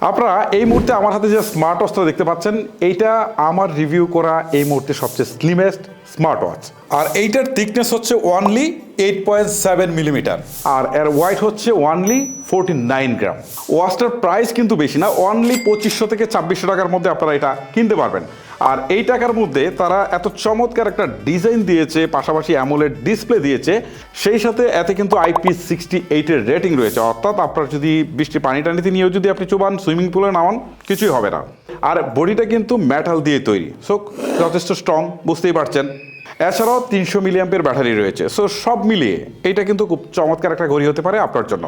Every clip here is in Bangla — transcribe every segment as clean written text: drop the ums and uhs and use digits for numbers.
আপনারা এই মুহূর্তে আমার হাতে যে স্মার্ট ওয়াচটা দেখতে পাচ্ছেন, এইটা আমার রিভিউ করা এই মুহূর্তে সবচেয়ে স্লিমেস্ট স্মার্ট ওয়াচ। আর এইটার থিকনেস হচ্ছে অনলি 8.7 মিলিমিটার, আর এর ওয়েট হচ্ছে অনলি 49 গ্রাম। ওয়াচটার প্রাইস কিন্তু বেশি না, অনলি 2500 থেকে 2600 টাকার মধ্যে আপনারা এটা কিনতে পারবেন। আর এই টাকার মধ্যে তারা এত চমৎকার একটা ডিজাইন দিয়েছে, পাশাপাশি অ্যামোলেড ডিসপ্লে দিয়েছে, সেই সাথে এতে কিন্তু IP68 এর রেটিং রয়েছে। অর্থাৎ আপনার যদি বৃষ্টি পানি টানিতে নিয়েও যদি আপনি চুবান, সুইমিং পুলে নামান, কিছুই হবে না। আর বডিটা কিন্তু মেটাল দিয়ে তৈরি, সো যথেষ্ট স্ট্রং, বুঝতেই পারছেন। এছাড়াও 300 মিলিঅ্যাম্পের ব্যাটারি রয়েছে। সো সব মিলিয়ে এইটা কিন্তু খুব চমৎকার একটা ঘড়ি হতে পারে আপনার জন্য।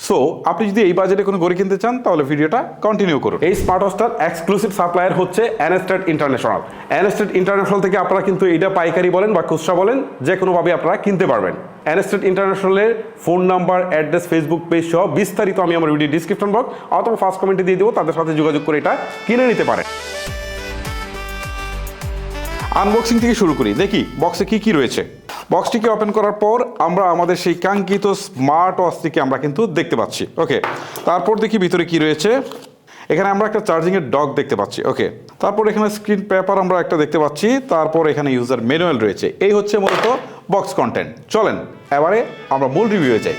সো আপনি যদি এই বাজেটে কোনো ঘড়ি কিনতে চান তাহলে ভিডিওটা কন্টিনিউ করুন। এই স্মার্ট ওয়াচটার এক্সক্লুসিভ সাপ্লায়ার হচ্ছে অ্যানেস্টেড ইন্টারন্যাশনাল। অ্যানেস্টেড ইন্টারন্যাশনাল থেকে আপনারা কিন্তু এইটা পাইকারি বলেন বা খুচরা বলেন, যে কোনোভাবে আপনারা কিনতে পারবেন। অ্যানেস্টেড ইন্টারন্যাশনালের phone number, address, Facebook page সহ বিস্তারিত আমি আমার ভিডিও ডিসক্রিপশন বক্স অথবা ফার্স্ট কমেন্টে দিয়ে দেবো, তাদের সাথে যোগাযোগ করে এটা কিনে নিতে পারেন। আনবক্সিং থেকে শুরু করি, দেখি বক্সে কি কি রয়েছে। বক্সটিকে ওপেন করার পর আমরা আমাদের সেই কাঙ্ক্ষিত স্মার্ট ওয়াচটিকে আমরা কিন্তু দেখতে পাচ্ছি। ওকে, তারপর দেখি ভিতরে কি রয়েছে। এখানে আমরা একটা চার্জিংয়ের ডক দেখতে পাচ্ছি। ওকে, তারপর এখানে স্ক্রিন পেপার আমরা একটা দেখতে পাচ্ছি। তারপর এখানে ইউজার ম্যানুয়াল রয়েছে। এই হচ্ছে মূলত বক্স কন্টেন্ট। চলেন এবারে আমরা মূল রিভিউয়ে যাই।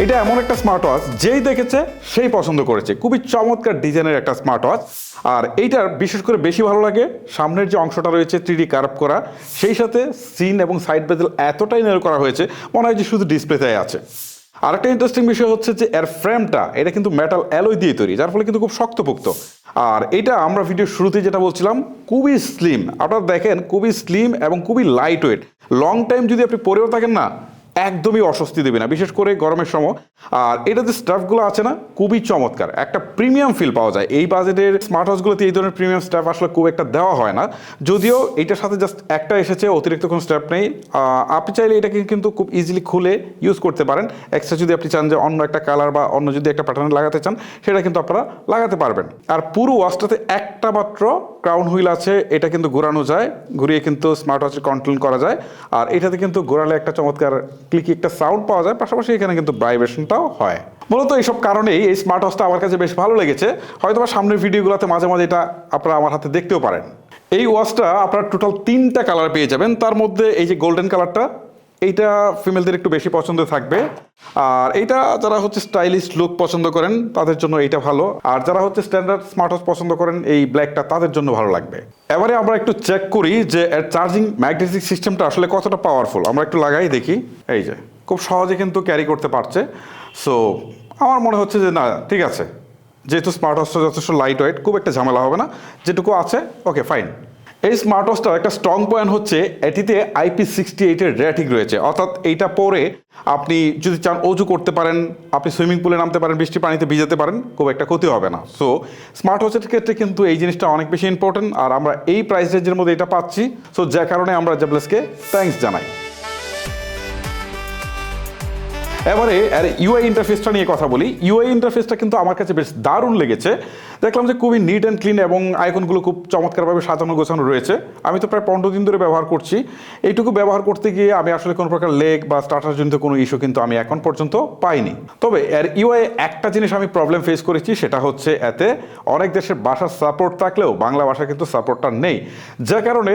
এটা এমন একটা স্মার্ট ওয়াচ যেই দেখেছে সেই পছন্দ করেছে। খুবই চমৎকার ডিজাইনের একটা স্মার্ট ওয়াচ। আর এইটার বিশেষ করে বেশি ভালো লাগে সামনের যে অংশটা রয়েছে 3D কার্ভ করা, সেই সাথে সিন এবং সাইড বেজেল এতটাই নেল করা হয়েছে মনে হয় যে শুধু ডিসপ্লেতে আছে। আরেকটা ইন্টারেস্টিং বিষয় হচ্ছে যে এর ফ্রেমটা, এটা কিন্তু মেটাল অ্যালয় দিয়ে তৈরি, যার ফলে কিন্তু খুব শক্তপোক্ত। আর এটা আমরা ভিডিওর শুরুতে যেটা বলছিলাম, খুবই স্লিম। আপনারা দেখেন খুবই স্লিম এবং খুবই লাইট ওয়েট। লং টাইম যদি আপনি পরেও থাকেন না, একদমই অস্বস্তি দেবে না, বিশেষ করে গরমের সময়। আর এটা যে স্টাফগুলো আছে না, খুবই চমৎকার, একটা প্রিমিয়াম ফিল পাওয়া যায়। এই বাজেটের স্মার্ট ওয়াচগুলোতে এই ধরনের প্রিমিয়াম স্টাফ আসলে খুব একটা দেওয়া হয় না, যদিও এটার সাথে জাস্ট একটা এসেছে, অতিরিক্ত কোনো স্টাফ নেই। আপনি চাইলে এটাকে কিন্তু খুব ইজিলি খুলে ইউজ করতে পারেন। এক্সট্রা যদি আপনি চান যে অন্য একটা কালার বা অন্য যদি একটা প্যাটার্ন লাগাতে চান, সেটা কিন্তু আপনারা লাগাতে পারবেন। আর পুরো ওয়াচটাতে একটা মাত্র ক্রাউন হুইল আছে, এটা কিন্তু ঘোরানো যায়, ঘুরিয়ে কিন্তু স্মার্ট ওয়াচের কন্ট্রোল করা যায়। আর এটাতে কিন্তু ঘোরালে একটা চমৎকার ক্লিকি একটা সাউন্ড পাওয়া যায়, পাশাপাশি এখানে কিন্তু ভাইব্রেশনটাও হয়। মূলত এইসব কারণেই এই স্মার্ট ওয়াচটা আমার কাছে বেশ ভালো লেগেছে। হয়তো বা সামনের ভিডিওগুলোতে মাঝে মাঝে এটা আপনারা আমার হাতে দেখতেও পারেন। এই ওয়াচটা আপনারা টোটাল 3টা কালার পেয়ে যাবেন। তার মধ্যে এই যে গোল্ডেন কালারটা, এইটা ফিমেলদের একটু বেশি পছন্দ থাকবে। আর এইটা যারা হচ্ছে স্টাইলিশ লুক পছন্দ করেন তাদের জন্য এইটা ভালো। আর যারা হচ্ছে স্ট্যান্ডার্ড স্মার্ট ওয়াচ পছন্দ করেন, এই ব্ল্যাকটা তাদের জন্য ভালো লাগবে। এবারে আমরা একটু চেক করি যে এর চার্জিং ম্যাগনেটিক সিস্টেমটা আসলে কতটা পাওয়ারফুল। আমরা একটু লাগাই দেখি। এই যে খুব সহজে কিন্তু ক্যারি করতে পারছে। সো আমার মনে হচ্ছে যে না, ঠিক আছে, যেহেতু স্মার্ট ওয়াচটা যথেষ্ট লাইট ওয়েট, খুব একটা ঝামেলা হবে না, যেটুকু আছে ওকে ফাইন। এই স্মার্ট ওয়াচটার একটা স্ট্রং পয়েন্ট হচ্ছে এটিতে IP68 এর রেটিং রয়েছে। অর্থাৎ এইটা পরে আপনি যদি চান অজু করতে পারেন, আপনি সুইমিং পুলে নামতে পারেন, বৃষ্টি পানিতে ভিজাতে পারেন, খুব একটা ক্ষতি হবে না। সো স্মার্ট ওয়াচের ক্ষেত্রে কিন্তু এই জিনিসটা অনেক বেশি ইম্পর্টেন্ট। আর আমরা এই প্রাইস রেঞ্জের মধ্যে এটা পাচ্ছি, সো যার কারণে আমরা জাবলেসকে থ্যাঙ্কস জানাই। এবারে আর ইউআই ইন্টারফেসটা নিয়ে কথা বলি। ইউআই ইন্টারফেসটা কিন্তু আমার কাছে বেশ দারুণ লেগেছে। দেখলাম যে খুবই নিট অ্যান্ড ক্লিন এবং আইকনগুলো খুব চমৎকারভাবে সাজানো গোছানো রয়েছে। আমি তো প্রায় 15 দিন ধরে ব্যবহার করছি। এইটুকু ব্যবহার করতে গিয়ে আমি আসলে কোনো প্রকার লেগ বা স্টার্টারজনিত কোনো ইস্যু কিন্তু আমি এখন পর্যন্ত পাইনি। তবে এর ইউআই একটা জিনিস আমি প্রবলেম ফেস করেছি, সেটা হচ্ছে এতে অনেক দেশের ভাষার সাপোর্ট থাকলেও বাংলা ভাষা কিন্তু সাপোর্টটা নেই, যার কারণে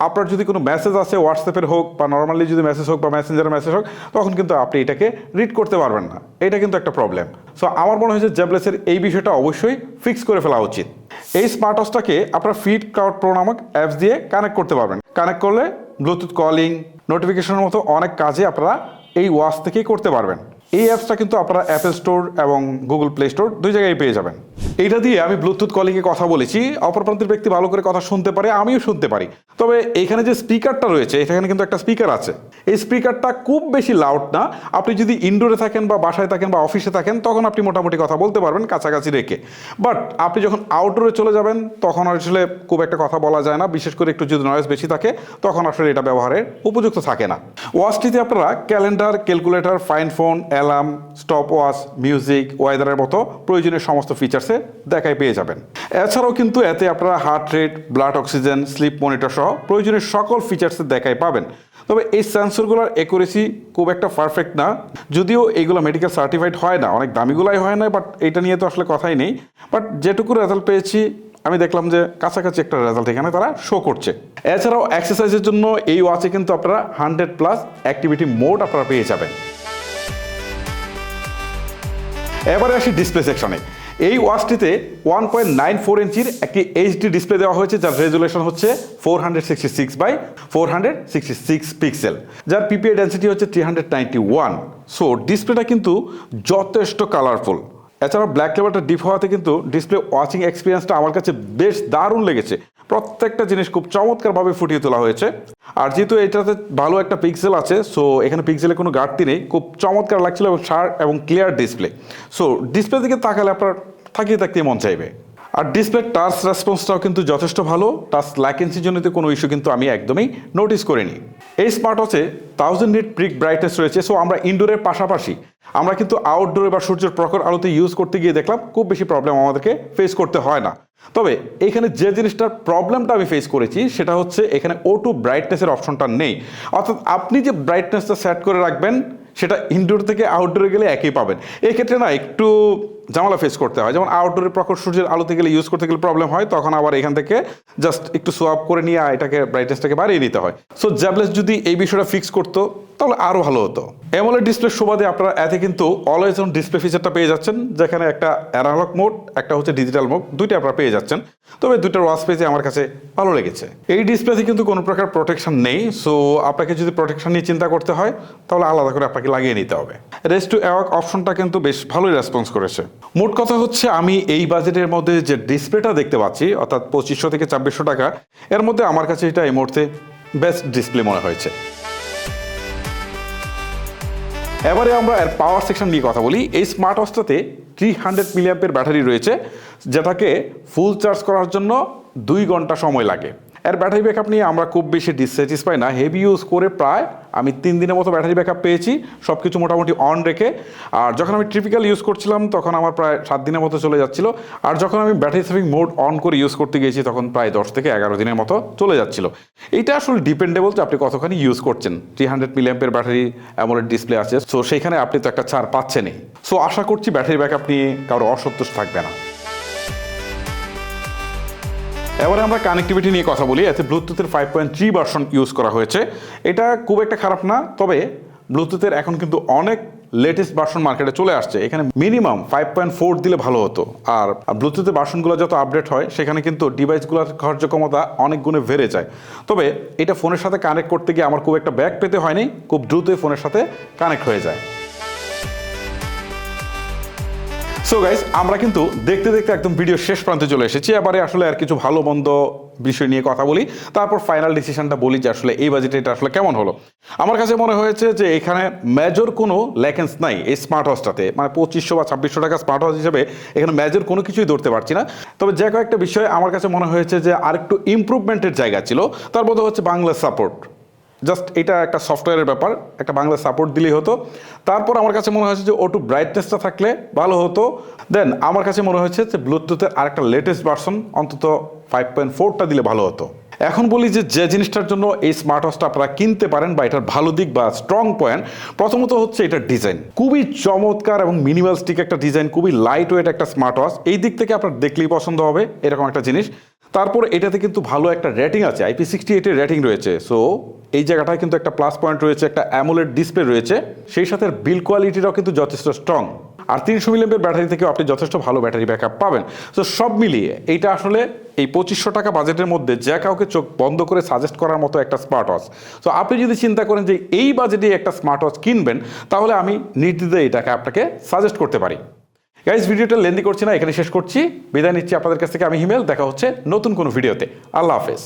আপনার যদি কোনো মেসেজ আসে হোয়াটসঅ্যাপের হোক বা নর্মালি যদি মেসেজ হোক বা মেসেঞ্জারের মেসেজ হোক, তখন কিন্তু আপনি এটাকে রিড করতে পারবেন না। এটা কিন্তু একটা প্রবলেম। সো আমার মনে হয়েছে জাবলেসের এই বিষয়টা অবশ্যই ফিক্স করে ফেলা উচিত। এই স্মার্ট ওয়াচটাকে আপনারা ফিট ক্লাউড প্রো নামক অ্যাপস দিয়ে কানেক্ট করতে পারবেন। কানেক্ট করলে ব্লুটুথ কলিং, নোটিফিকেশনের মতো অনেক কাজে আপনারা এই ওয়াচ থেকেই করতে পারবেন। এই অ্যাপসটা কিন্তু আপনারা অ্যাপেল স্টোর এবং গুগল প্লে স্টোর দুই জায়গায় পেয়ে যাবেন। এইটা দিয়ে আমি ব্লুটুথ কলিংয়ে কথা বলেছি, অপর প্রান্তের ব্যক্তি ভালো করে কথা শুনতে পারে, আমিও শুনতে পারি। তবে এইখানে যে স্পিকারটা রয়েছে, এখানে কিন্তু একটা স্পিকার আছে। এই স্পিকারটা খুব বেশি লাউড না। আপনি যদি ইনডোরে থাকেন বা বাসায় থাকেন বা অফিসে থাকেন, তখন আপনি মোটামুটি কথা বলতে পারবেন কাছাকাছি রেখে। বাট আপনি যখন আউটডোরে চলে যাবেন, তখন আসলে খুব একটা কথা বলা যায় না, বিশেষ করে একটু যদি নয়েজ বেশি থাকে, তখন আসলে এটা ব্যবহারের উপযুক্ত থাকে না। ওয়াচটিতে আপনারা calendar, calculator, fine phone, alarm, stop watch, music, ওয়েদারের মতো প্রয়োজনীয় সমস্ত ফিচার্সে দেখায় পেয়ে যাবেন। এছাড়াও কিন্তু এতে আপনারা heart rate, blood oxygen, sleep monitor সহ প্রয়োজনীয় সকল ফিচার্সের দেখায় পাবেন। তবে এই সেন্সরগুলোর অ্যাকুরেসি খুব একটা পারফেক্ট না, যদিও এইগুলো মেডিকেল সার্টিফাইড হয় না, অনেক দামিগুলাই হয় না, বাট এটা নিয়ে তো আসলে কথাই নেই। বাট যেটুকু রেজাল্ট পেয়েছি আমি দেখলাম যে কাছাকাছি একটা রেজাল্ট এখানে তারা শো করছে। এছাড়াও এক্সারসাইজের জন্য এই ওয়াচে কিন্তু আপনারা 100+ অ্যাক্টিভিটি মোড আপনারা পেয়ে যাবেন। এবারে আসি ডিসপ্লে সেকশনে। এই ওয়াচটিতে 1.94 ইঞ্চির একটি এইচডি ডিসপ্লে দেওয়া হয়েছে, যার রেজুলেশন হচ্ছে 466x466 পিক্সেল, যার পিপিআই ডেন্সিটি হচ্ছে 391। সো ডিসপ্লেটা কিন্তু যথেষ্ট কালারফুল। এছাড়াও ব্ল্যাক লেবারটা ডিপ হওয়াতে কিন্তু ডিসপ্লে ওয়াচিং এক্সপিরিয়েন্সটা আমার কাছে বেশ দারুণ লেগেছে। প্রত্যেকটা জিনিস খুব চমৎকারভাবে ফুটিয়ে তোলা হয়েছে। আর যেহেতু এটাতে ভালো একটা পিক্সেল আছে, সো এখানে পিক্সেলের কোনো ঘাটতি নেই, খুব চমৎকার লাগছিল এবং শার্প এবং ক্লিয়ার ডিসপ্লে। সো ডিসপ্লে দিকে তাকালে আপনার থাকিয়ে থাকতে মন চাইবে। আর ডিসপ্লে টাচ রেসপন্সটাও কিন্তু যথেষ্ট ভালো। টাচ ল্যাকেন্সি জনিত কোনো ইস্যু কিন্তু আমি একদমই নোটিস করিনি। এই স্মার্ট ওয়াচে 1000 নিট পিক ব্রাইটনেস রয়েছে। সো আমরা ইনডোরের পাশাপাশি আমরা কিন্তু আউটডোরে বা সূর্যের প্রখর আলোতে ইউজ করতে গিয়ে দেখলাম খুব বেশি প্রবলেম আমাদেরকে ফেস করতে হয় না। তবে এইখানে যে জিনিসটার প্রবলেমটা আমি ফেস করেছি সেটা হচ্ছে এখানে O2 ব্রাইটনেসের অপশনটা নেই। অর্থাৎ আপনি যে ব্রাইটনেসটা সেট করে রাখবেন সেটা ইনডোর থেকে আউটডোরে গেলে একই পাবেন। এই ক্ষেত্রে না একটু ঝামেলা ফেস করতে হয়। যেমন আউটডোরে প্রখর সূর্যের আলোতে গেলে ইউজ করতে গেলে প্রবলেম হয়, তখন আবার এখান থেকে জাস্ট একটু সোয়াপ করে নিয়ে এটাকে ব্রাইটনেসটাকে বাড়িয়ে নিতে হয়। সো জ্যাবলেস যদি এই বিষয়টা ফিক্স করতো তাহলে আরও ভালো হতো। অ্যামোলেড ডিসপ্লে সুবাদে আপনারা এতে কিন্তু অলওয়েজ অন ডিসপ্লে ফিচারটা পেয়ে যাচ্ছেন, যেখানে একটা অ্যানালগ মোড, একটা হচ্ছে ডিজিটাল মোড, দুইটা আপনারা পেয়ে যাচ্ছেন। তবে দুইটার ওয়াচ পেজে আমার কাছে ভালো লেগেছে। এই ডিসপ্লেতে কিন্তু কোনো প্রকার প্রোটেকশন নেই। সো আপনাকে যদি প্রোটেকশন নিয়ে চিন্তা করতে হয় তাহলে আলাদা করে আপনাকে লাগিয়ে নিতে হবে। রেস্ট টু অ্যাওয়াক অপশনটা কিন্তু বেশ ভালোই রেসপন্স করেছে। মোট কথা হচ্ছে আমি এই বাজেটের মধ্যে যে ডিসপ্লেটা দেখতে পাচ্ছি, অর্থাৎ 2500 থেকে 2400 টাকা, এর মধ্যে আমার কাছে এটা এই মুহূর্তে বেস্ট ডিসপ্লে মনে হয়েছে। এবারে আমরা এর পাওয়ার সেকশন নিয়ে কথা বলি। এই স্মার্ট ওয়াচটাতে 300 মিলিঅ্যাম্পের ব্যাটারি রয়েছে, যেটাকে ফুল চার্জ করার জন্য 2 ঘন্টা সময় লাগে। এর ব্যাটারি ব্যাকআপ নিয়ে আমরা খুব বেশি ডিসস্যাটিসফাই না। হেভি ইউজ করে প্রায় আমি 3 দিনের মতো ব্যাটারি ব্যাকআপ পেয়েছি, সব কিছু মোটামুটি অন রেখে। আর যখন আমি ট্রিপিক্যাল ইউজ করছিলাম তখন আমার প্রায় 7 দিনের মতো চলে যাচ্ছিল। আর যখন আমি ব্যাটারি সেভিং মোড অন করে ইউজ করতে গিয়েছি তখন প্রায় 10 থেকে 11 দিনের মতো চলে যাচ্ছিল। এইটা আসলে ডিপেন্ডেবল যে আপনি কতখানি ইউজ করছেন। 300 মিলিঅ্যাম্পের ব্যাটারি অ্যামোলেড ডিসপ্লে আছে, সো সেইখানে আপনি তো একটা ছাড় পাচ্ছেনই। সো আশা করছি ব্যাটারি ব্যাকআপ নিয়ে কারো অসন্তোষ থাকবে না। এবারে আমরা কানেক্টিভিটি নিয়ে কথা বলি। এতে ব্লুটুথের 5.3 ভার্সন ইউজ করা হয়েছে। এটা খুব একটা খারাপ না, তবে ব্লুটুথের এখন কিন্তু অনেক লেটেস্ট ভার্সন মার্কেটে চলে আসছে। এখানে মিনিমাম 5.4 দিলে ভালো হতো। আর ব্লুটুথের ভার্সনগুলো যত আপডেট হয় সেখানে কিন্তু ডিভাইসগুলোর কার্যক্ষমতা অনেক গুণে বেড়ে যায়। তবে এটা ফোনের সাথে কানেক্ট করতে গিয়ে আমার খুব একটা ব্যাক পেতে হয়নি, খুব দ্রুতই ফোনের সাথে কানেক্ট হয়ে যায়। সো গাইস, আমরা কিন্তু দেখতে দেখতে একদম ভিডিও শেষ প্রান্তে চলে এসেছি। এবারে আসলে আর কিছু ভালো মন্দ বিষয় নিয়ে কথা বলি, তারপর ফাইনাল ডিসিশনটা বলি যে আসলে এই বাজেটে এটা আসলে কেমন হলো। আমার কাছে মনে হয়েছে যে এখানে মেজর কোনো ল্যাকেন্স নাই এই স্মার্ট ওয়াচটাতে। মানে 2500 বা 2600 টাকা স্মার্ট ওয়াচ হিসেবে এখানে মেজর কোনো কিছুই ধরতে পারছি না। তবে যে কয়েকটা বিষয় আমার কাছে মনে হয়েছে যে আরেকটু ইমপ্রুভমেন্টের জায়গা ছিল। তার মধ্যে হচ্ছে বাংলা সাপোর্ট। জাস্ট এটা একটা সফটওয়্যারের ব্যাপার, একটা বাংলা সাপোর্ট দিলেই হতো। তারপর আমার কাছে মনে হয়েছে যে O2 ব্রাইটনেসটা থাকলে ভালো হতো। দেন আমার কাছে মনে হয়েছে যে ব্লুটুথের আরেকটা লেটেস্ট ভার্সন অন্তত 5.4টা দিলে ভালো হতো। এখন বলি যে যে জিনিসটার জন্য এই স্মার্ট ওয়াচটা আপনারা কিনতে পারেন বা এটার ভালো দিক বা স্ট্রং পয়েন্ট, প্রথমত হচ্ছে এটার ডিজাইন। খুবই চমৎকার এবং মিনিমালিস্টিক একটা ডিজাইন, খুবই লাইট ওয়েট একটা স্মার্ট ওয়াচ। এই দিক থেকে আপনার দেখলেই পছন্দ হবে এরকম একটা জিনিস। তারপর এটাতে কিন্তু ভালো একটা রেটিং আছে, IP68 এর রেটিং রয়েছে। সো এই জায়গাটায় কিন্তু একটা প্লাস পয়েন্ট রয়েছে, একটা অ্যামোলেড ডিসপ্লে রয়েছে। সেই সাথে বিল কোয়ালিটিটাও কিন্তু যথেষ্ট স্ট্রং। আর 300 মিলিঅ্যাম্পের ব্যাটারি থেকেও আপনি যথেষ্ট ভালো ব্যাটারি ব্যাকআপ পাবেন। সো সব মিলিয়ে এইটা আসলে এই 2500 টাকা বাজেটের মধ্যে যে কাউকে চোখ বন্ধ করে সাজেস্ট করার মতো একটা স্মার্ট ওয়াচ। সো আপনি যদি চিন্তা করেন যে এই বাজেটে একটা স্মার্ট ওয়াচ কিনবেন, তাহলে আমি নির্দ্বিধায় এটাকে আপনাকে সাজেস্ট করতে পারি। গাইজ, ভিডিওটা লেন্দি করছি না, এখানে শেষ করছি। বিদায় নিচ্ছি আপনাদের কাছ থেকে। আমি হিমেল। দেখা হচ্ছে নতুন কোনো ভিডিওতে। আল্লাহ হাফেজ।